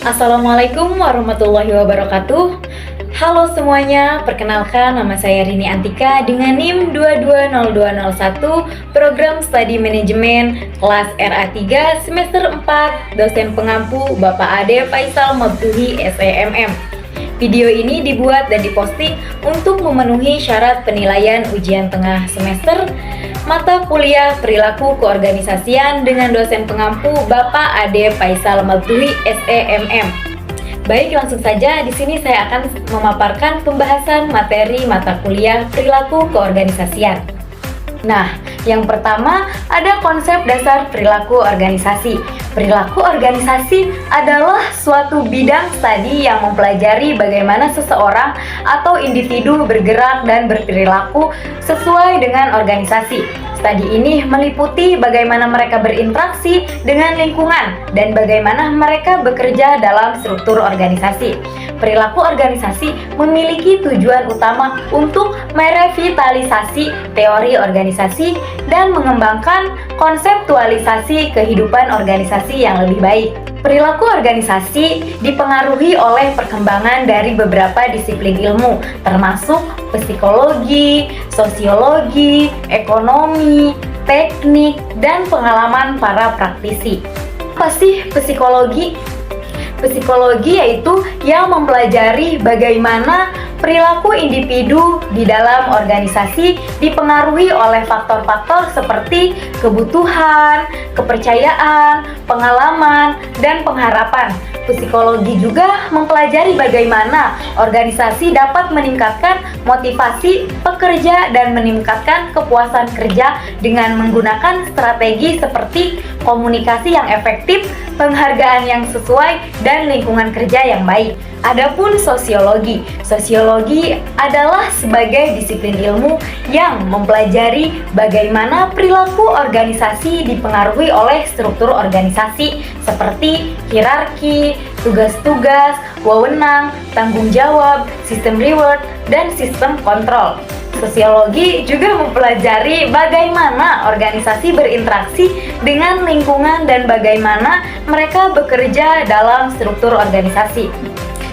Assalamualaikum warahmatullahi wabarakatuh. Halo semuanya, perkenalkan nama saya Rini Antika dengan NIM 220201, Program Studi Manajemen kelas RA3 semester 4, dosen pengampu Bapak Ade Faisal Mabtuhi SEMM. Video ini dibuat dan diposting untuk memenuhi syarat penilaian ujian tengah semester mata kuliah perilaku keorganisasian dengan dosen pengampu Bapak Ade Faisal Mabtuhi SEMM. Baik, langsung saja di sini saya akan memaparkan pembahasan materi mata kuliah perilaku keorganisasian. Nah, yang pertama ada konsep dasar perilaku organisasi. Perilaku organisasi adalah suatu bidang studi yang mempelajari bagaimana seseorang atau individu bergerak dan berperilaku sesuai dengan organisasi. Studi ini meliputi bagaimana mereka berinteraksi dengan lingkungan dan bagaimana mereka bekerja dalam struktur organisasi. Perilaku organisasi memiliki tujuan utama untuk merevitalisasi teori organisasi dan mengembangkan konseptualisasi kehidupan organisasi yang lebih baik. Perilaku organisasi dipengaruhi oleh perkembangan dari beberapa disiplin ilmu, termasuk psikologi, sosiologi, ekonomi, teknik, dan pengalaman para praktisi. Apa sih psikologi? Psikologi yaitu yang mempelajari bagaimana perilaku individu di dalam organisasi dipengaruhi oleh faktor-faktor seperti kebutuhan, kepercayaan, pengalaman, dan pengharapan. Psikologi juga mempelajari bagaimana organisasi dapat meningkatkan motivasi pekerja dan meningkatkan kepuasan kerja dengan menggunakan strategi seperti komunikasi yang efektif, penghargaan yang sesuai, dan lingkungan kerja yang baik. Adapun sosiologi adalah sebagai disiplin ilmu yang mempelajari bagaimana perilaku organisasi dipengaruhi oleh struktur organisasi seperti hierarki, tugas-tugas, wewenang, tanggung jawab, sistem reward, dan sistem kontrol. Sosiologi juga mempelajari bagaimana organisasi berinteraksi dengan lingkungan dan bagaimana mereka bekerja dalam struktur organisasi.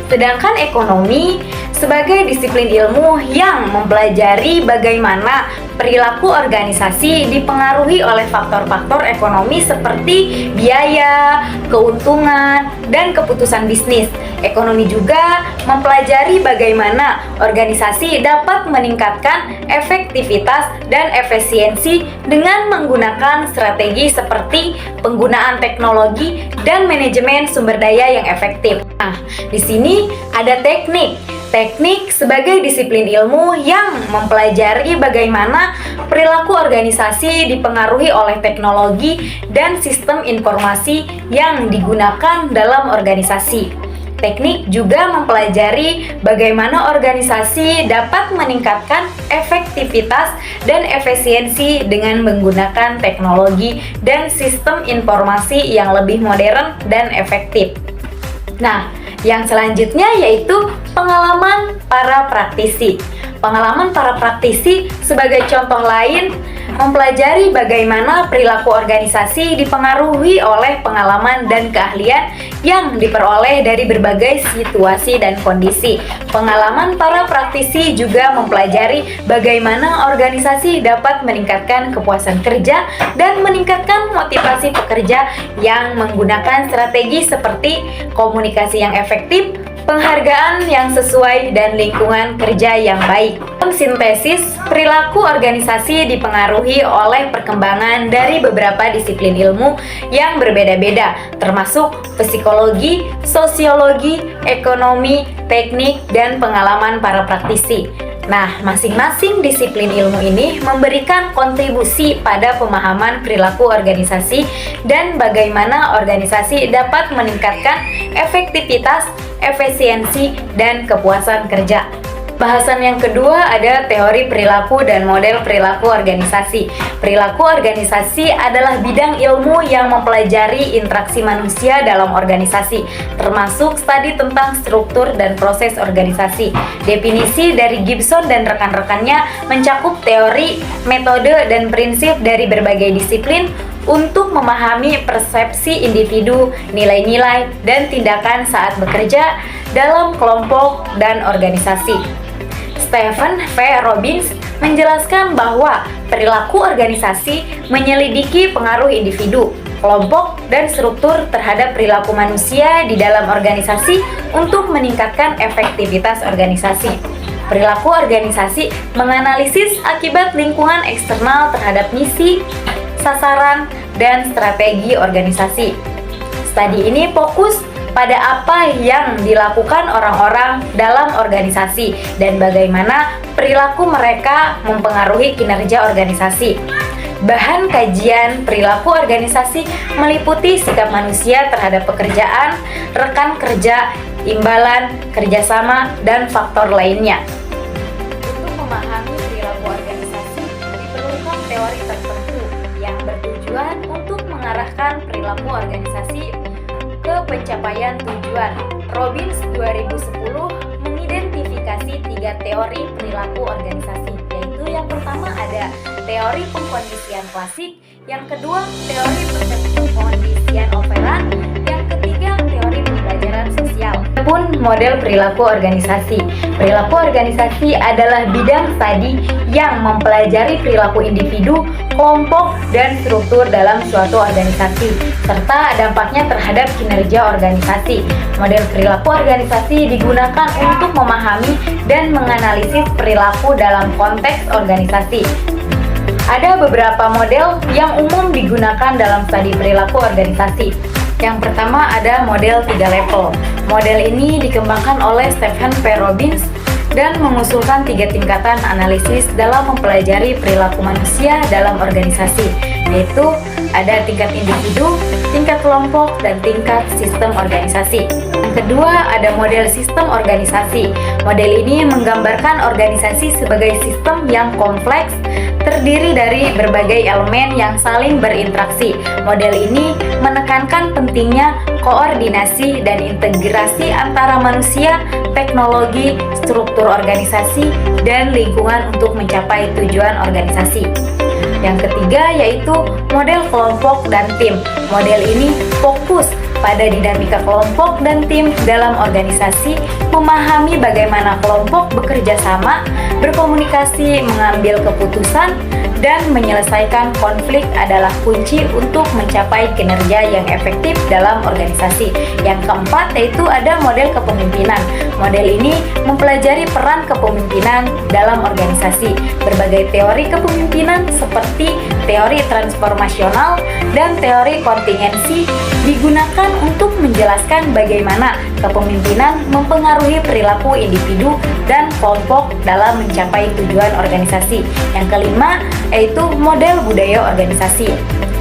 Sedangkan ekonomi sebagai disiplin ilmu yang mempelajari bagaimana perilaku organisasi dipengaruhi oleh faktor-faktor ekonomi seperti biaya, keuntungan, dan keputusan bisnis. Ekonomi juga mempelajari bagaimana organisasi dapat meningkatkan efektivitas dan efisiensi dengan menggunakan strategi seperti penggunaan teknologi dan manajemen sumber daya yang efektif. Nah, di sini ada teknik. Teknik sebagai disiplin ilmu yang mempelajari bagaimana perilaku organisasi dipengaruhi oleh teknologi dan sistem informasi yang digunakan dalam organisasi. Teknik juga mempelajari bagaimana organisasi dapat meningkatkan efektivitas dan efisiensi dengan menggunakan teknologi dan sistem informasi yang lebih modern dan efektif. Nah, yang selanjutnya yaitu pengalaman para praktisi. Pengalaman para praktisi sebagai contoh lain mempelajari bagaimana perilaku organisasi dipengaruhi oleh pengalaman dan keahlian yang diperoleh dari berbagai situasi dan kondisi. Pengalaman para praktisi juga mempelajari bagaimana organisasi dapat meningkatkan kepuasan kerja dan meningkatkan motivasi pekerja yang menggunakan strategi seperti komunikasi yang efektif, penghargaan yang sesuai, dan lingkungan kerja yang baik. Dalam sintesis, perilaku organisasi dipengaruhi oleh perkembangan dari beberapa disiplin ilmu yang berbeda-beda, termasuk psikologi, sosiologi, ekonomi, teknik, dan pengalaman para praktisi. Nah, masing-masing disiplin ilmu ini memberikan kontribusi pada pemahaman perilaku organisasi dan bagaimana organisasi dapat meningkatkan efektivitas, efisiensi, dan kepuasan kerja. Bahasan yang kedua ada teori perilaku dan model perilaku organisasi. Perilaku organisasi adalah bidang ilmu yang mempelajari interaksi manusia dalam organisasi, termasuk studi tentang struktur dan proses organisasi. Definisi dari Gibson dan rekan-rekannya mencakup teori, metode, dan prinsip dari berbagai disiplin untuk memahami persepsi individu, nilai-nilai, dan tindakan saat bekerja dalam kelompok dan organisasi. Stephen V. Robbins menjelaskan bahwa perilaku organisasi menyelidiki pengaruh individu, kelompok, dan struktur terhadap perilaku manusia di dalam organisasi untuk meningkatkan efektivitas organisasi. Perilaku organisasi menganalisis akibat lingkungan eksternal terhadap misi, sasaran, dan strategi organisasi. Studi ini fokus pada apa yang dilakukan orang-orang dalam organisasi dan bagaimana perilaku mereka mempengaruhi kinerja organisasi. Bahan kajian perilaku organisasi meliputi sikap manusia terhadap pekerjaan, rekan kerja, imbalan, kerjasama, dan faktor lainnya. Untuk memahami perilaku organisasi, diperlukan teori tertentu yang bertujuan untuk mengarahkan perilaku organisasi ke pencapaian tujuan. Robbins 2010 mengidentifikasi 3 teori perilaku organisasi, yaitu yang pertama ada teori pengkondisian klasik, yang kedua teori pengkondisian operan, yang ketiga teori pembelajaran sosial. Pun model perilaku organisasi. Perilaku organisasi adalah bidang studi yang mempelajari perilaku individu, kelompok, dan struktur dalam suatu organisasi, serta dampaknya terhadap kinerja organisasi. Model perilaku organisasi digunakan untuk memahami dan menganalisis perilaku dalam konteks organisasi. Ada beberapa model yang umum digunakan dalam studi perilaku organisasi. Yang pertama ada model 3 level. Model ini dikembangkan oleh Stephen V. Robbins dan mengusulkan 3 tingkatan analisis dalam mempelajari perilaku manusia dalam organisasi, yaitu ada tingkat individu, tingkat kelompok, dan tingkat sistem organisasi. Yang kedua ada model sistem organisasi. Model ini menggambarkan organisasi sebagai sistem yang kompleks, terdiri dari berbagai elemen yang saling berinteraksi. Model ini menekankan pentingnya koordinasi dan integrasi antara manusia, teknologi, struktur organisasi, dan lingkungan untuk mencapai tujuan organisasi. Yang ketiga yaitu model kelompok dan tim. Model ini fokus pada dinamika kelompok dan tim dalam organisasi, memahami bagaimana kelompok bekerja sama, berkomunikasi, mengambil keputusan, dan menyelesaikan konflik adalah kunci untuk mencapai kinerja yang efektif dalam organisasi. Yang keempat yaitu ada model kepemimpinan. Model ini mempelajari peran kepemimpinan dalam organisasi. Berbagai teori kepemimpinan seperti teori transformasional dan teori kontingensi digunakan untuk menjelaskan bagaimana kepemimpinan mempengaruhi perilaku individu dan kelompok dalam mencapai tujuan organisasi. Yang kelima yaitu model budaya organisasi.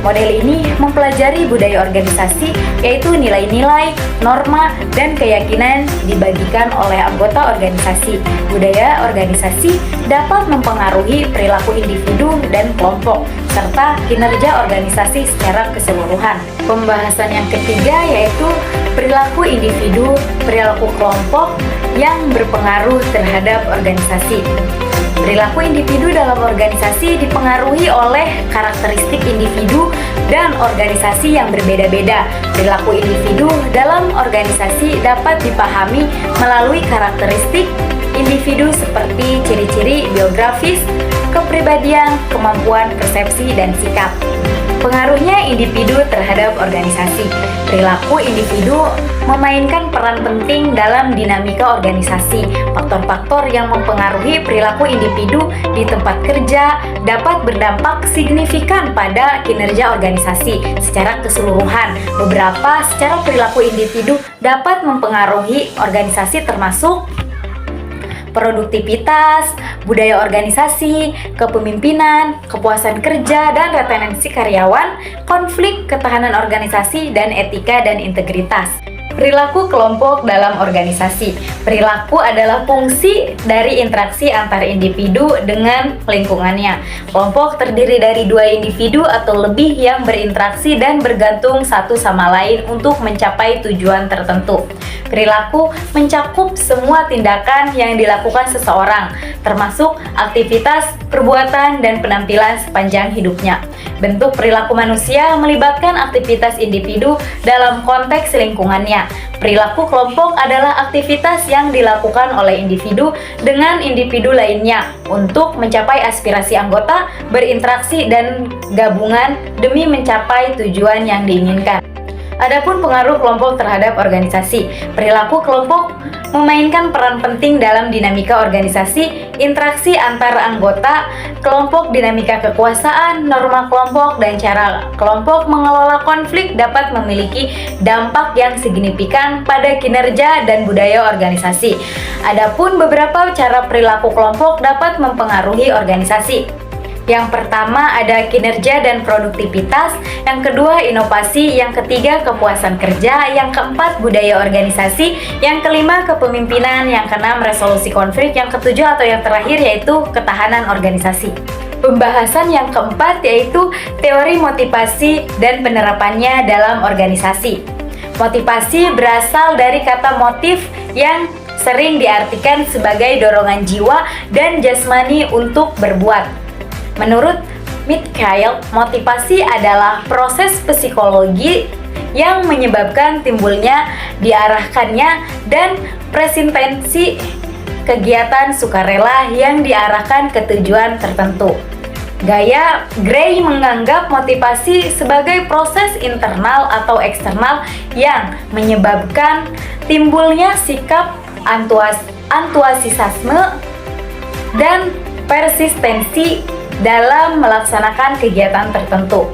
Model ini mempelajari budaya organisasi, yaitu nilai-nilai, norma, dan keyakinan dibagikan oleh anggota organisasi. Budaya organisasi dapat mempengaruhi perilaku individu dan kelompok, serta kinerja organisasi secara keseluruhan. Pembahasan yang ketiga yaitu perilaku individu, perilaku kelompok yang berpengaruh terhadap organisasi. Perilaku individu dalam organisasi dipengaruhi oleh karakteristik individu dan organisasi yang berbeda-beda. Perilaku individu dalam organisasi dapat dipahami melalui karakteristik individu seperti ciri-ciri biografis, kepribadian, kemampuan persepsi, dan sikap. Pengaruhnya individu terhadap organisasi. Perilaku individu memainkan peran penting dalam dinamika organisasi. Faktor-faktor yang mempengaruhi perilaku individu di tempat kerja dapat berdampak signifikan pada kinerja organisasi secara keseluruhan. Beberapa secara perilaku individu dapat mempengaruhi organisasi termasuk produktivitas, budaya organisasi, kepemimpinan, kepuasan kerja dan retensi karyawan, konflik, ketahanan organisasi, dan etika dan integritas. Perilaku kelompok dalam organisasi. Perilaku adalah fungsi dari interaksi antar individu dengan lingkungannya. Kelompok terdiri dari 2 individu atau lebih yang berinteraksi dan bergantung satu sama lain untuk mencapai tujuan tertentu. Perilaku mencakup semua tindakan yang dilakukan seseorang, termasuk aktivitas, perbuatan, dan penampilan sepanjang hidupnya. Bentuk perilaku manusia melibatkan aktivitas individu dalam konteks lingkungannya. Perilaku kelompok adalah aktivitas yang dilakukan oleh individu dengan individu lainnya untuk mencapai aspirasi anggota, berinteraksi, dan gabungan demi mencapai tujuan yang diinginkan. Adapun pengaruh kelompok terhadap organisasi, perilaku kelompok memainkan peran penting dalam dinamika organisasi, interaksi antar anggota kelompok, dinamika kekuasaan, norma kelompok, dan cara kelompok mengelola konflik dapat memiliki dampak yang signifikan pada kinerja dan budaya organisasi. Adapun beberapa cara perilaku kelompok dapat mempengaruhi organisasi. Yang pertama ada kinerja dan produktivitas, yang kedua inovasi, yang ketiga kepuasan kerja, yang keempat budaya organisasi, yang kelima kepemimpinan, yang keenam resolusi konflik, yang ketujuh atau yang terakhir yaitu ketahanan organisasi. Pembahasan yang keempat yaitu teori motivasi dan penerapannya dalam organisasi. Motivasi berasal dari kata motif yang sering diartikan sebagai dorongan jiwa dan jasmani untuk berbuat. Menurut Mikhail, motivasi adalah proses psikologi yang menyebabkan timbulnya, diarahkannya, dan presentensi kegiatan sukarela yang diarahkan ke tujuan tertentu. Gaya Gray menganggap motivasi sebagai proses internal atau eksternal yang menyebabkan timbulnya sikap antusiasme dan persistensi dalam melaksanakan kegiatan tertentu.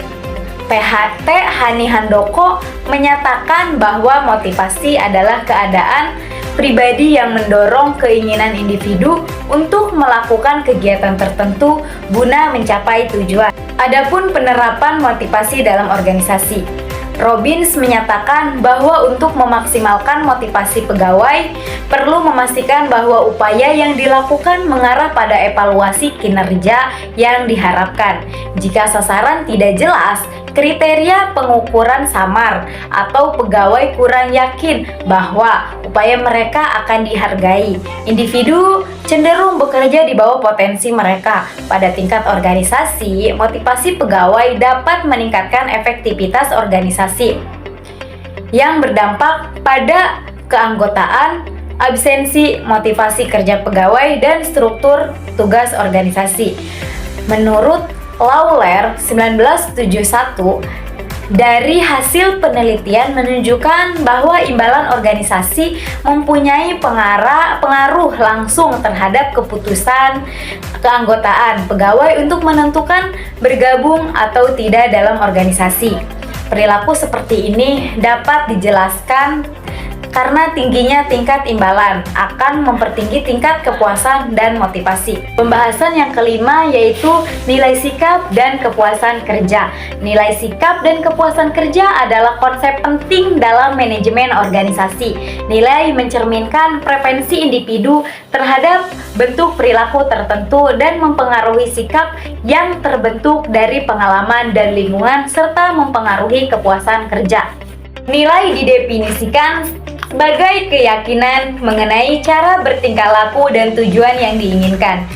PHT Hani Handoko menyatakan bahwa motivasi adalah keadaan pribadi yang mendorong keinginan individu untuk melakukan kegiatan tertentu guna mencapai tujuan. Adapun penerapan motivasi dalam organisasi, Robbins menyatakan bahwa untuk memaksimalkan motivasi pegawai, perlu memastikan bahwa upaya yang dilakukan mengarah pada evaluasi kinerja yang diharapkan. Jika sasaran tidak jelas, kriteria pengukuran samar, atau pegawai kurang yakin bahwa upaya mereka akan dihargai, individu cenderung bekerja di bawah potensi mereka. Pada tingkat organisasi, motivasi pegawai dapat meningkatkan efektivitas organisasi yang berdampak pada keanggotaan, absensi, motivasi kerja pegawai, dan struktur tugas organisasi. Menurut Lawler 1971, dari hasil penelitian menunjukkan bahwa imbalan organisasi mempunyai pengaruh langsung terhadap keputusan keanggotaan pegawai untuk menentukan bergabung atau tidak dalam organisasi. Perilaku seperti ini dapat dijelaskan karena tingginya tingkat imbalan akan mempertinggi tingkat kepuasan dan motivasi. Pembahasan yang kelima yaitu nilai sikap dan kepuasan kerja. Nilai sikap dan kepuasan kerja adalah konsep penting dalam manajemen organisasi. Nilai mencerminkan preferensi individu terhadap bentuk perilaku tertentu dan mempengaruhi sikap yang terbentuk dari pengalaman dan lingkungan serta mempengaruhi kepuasan kerja. Nilai didefinisikan sebagai keyakinan mengenai cara bertingkah laku dan tujuan yang diinginkan.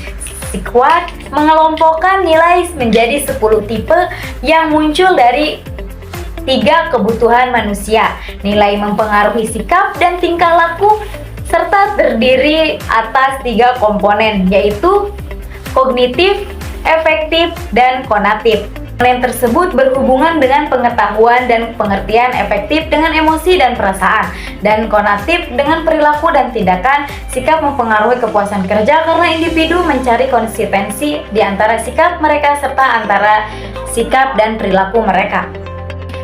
Squad mengelompokkan nilai menjadi 10 tipe yang muncul dari 3 kebutuhan manusia. Nilai mempengaruhi sikap dan tingkah laku serta terdiri atas 3 komponen, yaitu kognitif, efektif, dan konatif. Nilai tersebut berhubungan dengan pengetahuan dan pengertian, efektif dengan emosi dan perasaan, dan konatif dengan perilaku dan tindakan. Sikap mempengaruhi kepuasan kerja karena individu mencari konsistensi di antara sikap mereka serta antara sikap dan perilaku mereka.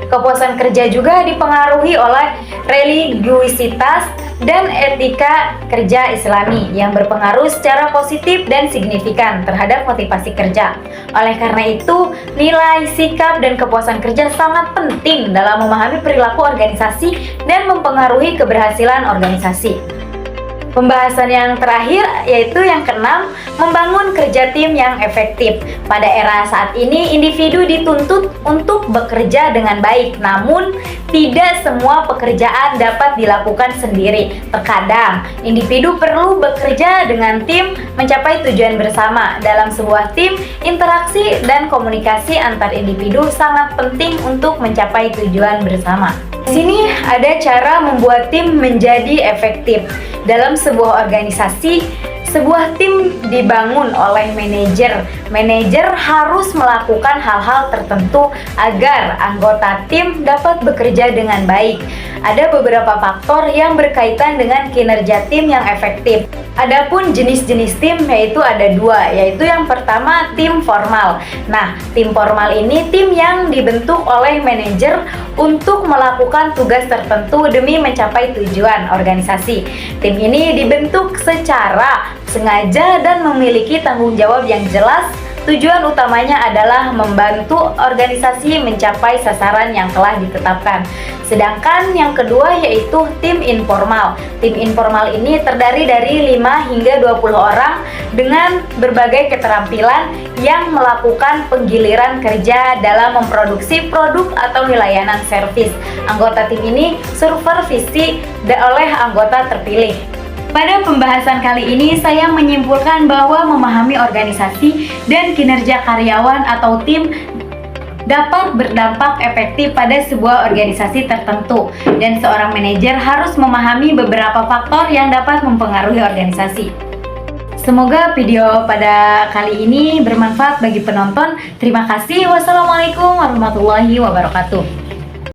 Kepuasan kerja juga dipengaruhi oleh religiusitas dan etika kerja Islami yang berpengaruh secara positif dan signifikan terhadap motivasi kerja. Oleh karena itu, nilai, sikap, dan kepuasan kerja sangat penting dalam memahami perilaku organisasi dan mempengaruhi keberhasilan organisasi. Pembahasan yang terakhir yaitu yang keenam, membangun kerja tim yang efektif. Pada era saat ini, individu dituntut untuk bekerja dengan baik, namun tidak semua pekerjaan dapat dilakukan sendiri. Terkadang, individu perlu bekerja dengan tim mencapai tujuan bersama. Dalam sebuah tim, interaksi dan komunikasi antar individu sangat penting untuk mencapai tujuan bersama. Di sini ada cara membuat tim menjadi efektif. Dalam sebuah organisasi, sebuah tim dibangun oleh manajer. Manajer harus melakukan hal-hal tertentu agar anggota tim dapat bekerja dengan baik. Ada beberapa faktor yang berkaitan dengan kinerja tim yang efektif. Adapun jenis-jenis tim yaitu ada dua, yaitu yang pertama tim formal. Nah, tim formal ini tim yang dibentuk oleh manajer untuk melakukan tugas tertentu demi mencapai tujuan organisasi. Tim ini dibentuk secara sengaja dan memiliki tanggung jawab yang jelas. Tujuan utamanya adalah membantu organisasi mencapai sasaran yang telah ditetapkan. Sedangkan yang kedua yaitu tim informal. Tim informal ini terdiri dari 5 hingga 20 orang dengan berbagai keterampilan yang melakukan penggiliran kerja dalam memproduksi produk atau layanan servis. Anggota tim ini supervisi oleh anggota terpilih. Pada pembahasan kali ini, saya menyimpulkan bahwa memahami organisasi dan kinerja karyawan atau tim dapat berdampak efektif pada sebuah organisasi tertentu, dan seorang manajer harus memahami beberapa faktor yang dapat mempengaruhi organisasi. Semoga video pada kali ini bermanfaat bagi penonton. Terima kasih. Wassalamualaikum warahmatullahi wabarakatuh.